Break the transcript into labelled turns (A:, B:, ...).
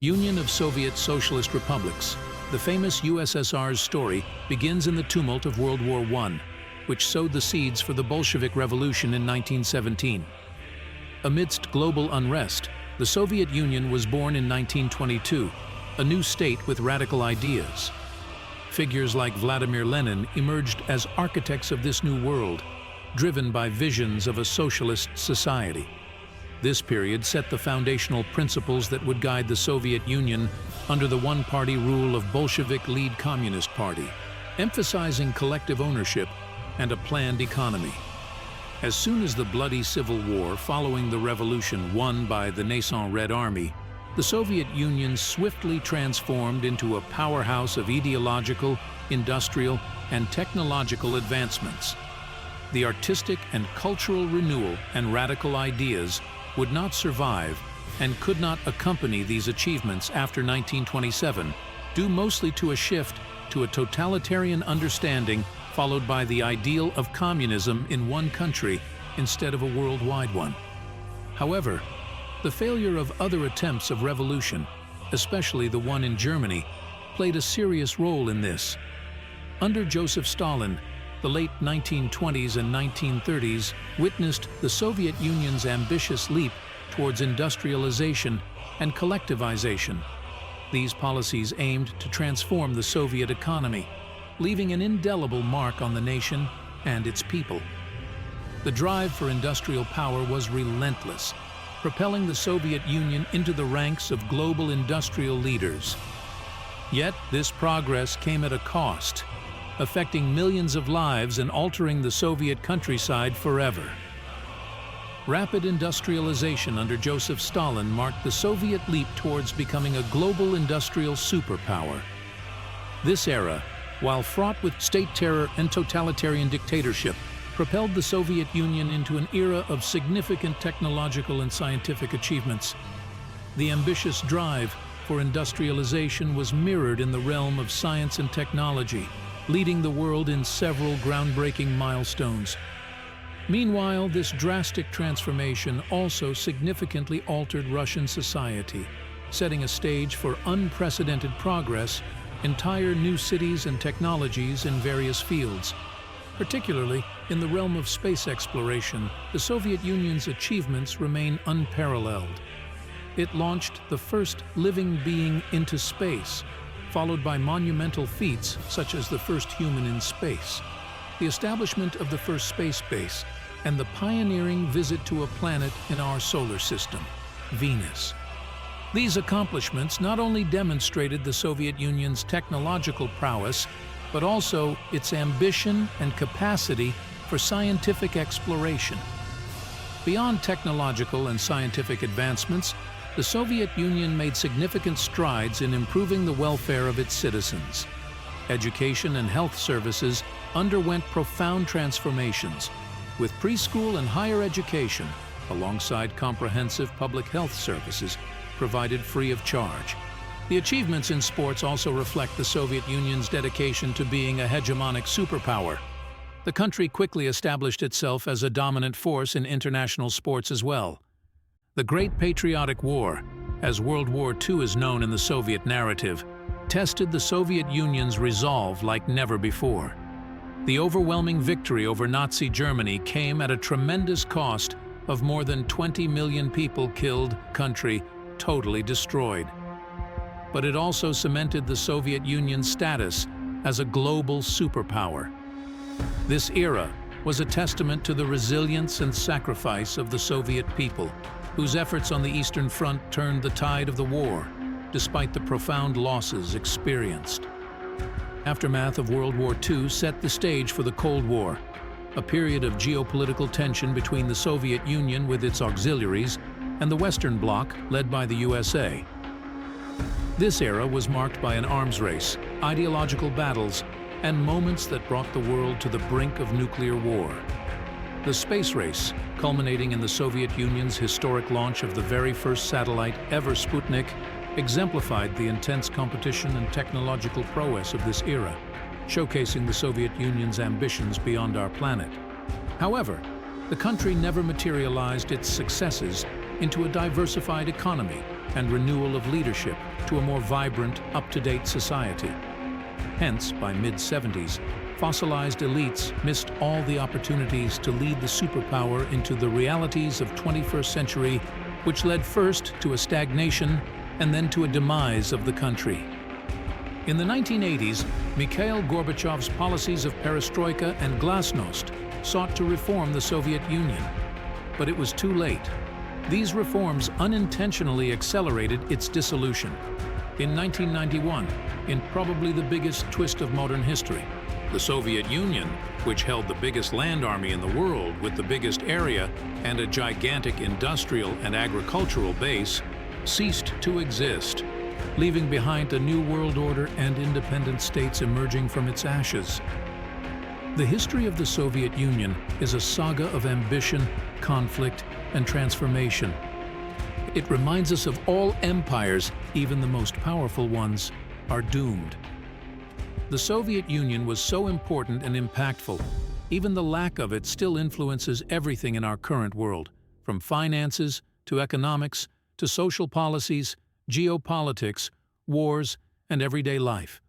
A: Union of Soviet Socialist Republics. The famous USSR's story begins in the tumult of World War I, which sowed the seeds for the Bolshevik Revolution in 1917. Amidst global unrest, the Soviet Union was born in 1922, a new state with radical ideas. Figures like Vladimir Lenin emerged as architects of this new world, driven by visions of a socialist society. This period set the foundational principles that would guide the Soviet Union under the one-party rule of Bolshevik-led Communist Party, emphasizing collective ownership and a planned economy. As soon as the bloody civil war following the revolution won by the nascent Red Army, the Soviet Union swiftly transformed into a powerhouse of ideological, industrial, and technological advancements. The artistic and cultural renewal and radical ideas would not survive and could not accompany these achievements after 1927, due mostly to a shift to a totalitarian understanding followed by the ideal of communism in one country instead of a worldwide one. However, the failure of other attempts of revolution, especially the one in Germany, played a serious role in this. Under Joseph Stalin, the late 1920s and 1930s witnessed the Soviet Union's ambitious leap towards industrialization and collectivization. These policies aimed to transform the Soviet economy, leaving an indelible mark on the nation and its people. The drive for industrial power was relentless, propelling the Soviet Union into the ranks of global industrial leaders. Yet this progress came at a cost, affecting millions of lives and altering the Soviet countryside forever. Rapid industrialization under Joseph Stalin marked the Soviet leap towards becoming a global industrial superpower. This era, while fraught with state terror and totalitarian dictatorship, propelled the Soviet Union into an era of significant technological and scientific achievements. The ambitious drive for industrialization was mirrored in the realm of science and technology, leading the world in several groundbreaking milestones. Meanwhile, this drastic transformation also significantly altered Russian society, setting a stage for unprecedented progress, entire new cities and technologies in various fields. Particularly in the realm of space exploration, the Soviet Union's achievements remain unparalleled. It launched the first living being into space, followed by monumental feats such as the first human in space, the establishment of the first space base, and the pioneering visit to a planet in our solar system, Venus. These accomplishments not only demonstrated the Soviet Union's technological prowess, but also its ambition and capacity for scientific exploration. Beyond technological and scientific advancements, the Soviet Union made significant strides in improving the welfare of its citizens. Education and health services underwent profound transformations, with preschool and higher education, alongside comprehensive public health services, provided free of charge. The achievements in sports also reflect the Soviet Union's dedication to being a hegemonic superpower. The country quickly established itself as a dominant force in international sports as well. The Great Patriotic War, as World War II is known in the Soviet narrative, tested the Soviet Union's resolve like never before. The overwhelming victory over Nazi Germany came at a tremendous cost of more than 20 million people killed, country totally destroyed. But it also cemented the Soviet Union's status as a global superpower. This era was a testament to the resilience and sacrifice of the Soviet people, whose efforts on the Eastern Front turned the tide of the war, despite the profound losses experienced. Aftermath of World War II set the stage for the Cold War, a period of geopolitical tension between the Soviet Union with its auxiliaries and the Western Bloc led by the USA. This era was marked by an arms race, ideological battles, and moments that brought the world to the brink of nuclear war. The space race, culminating in the Soviet Union's historic launch of the very first satellite ever, Sputnik, exemplified the intense competition and technological prowess of this era, showcasing the Soviet Union's ambitions beyond our planet. However, the country never materialized its successes into a diversified economy and renewal of leadership to a more vibrant, up-to-date society. Hence, by mid-70s, fossilized elites missed all the opportunities to lead the superpower into the realities of 21st century, which led first to a stagnation and then to a demise of the country. In the 1980s, Mikhail Gorbachev's policies of perestroika and glasnost sought to reform the Soviet Union. But it was too late. These reforms unintentionally accelerated its dissolution. In 1991, in probably the biggest twist of modern history, the Soviet Union, which held the biggest land army in the world with the biggest area and a gigantic industrial and agricultural base, ceased to exist, leaving behind a new world order and independent states emerging from its ashes. The history of the Soviet Union is a saga of ambition, conflict, and transformation. It reminds us of all empires, even the most powerful ones, are doomed. The Soviet Union was so important and impactful, even the lack of it still influences everything in our current world, from finances to economics to social policies, geopolitics, wars, and everyday life.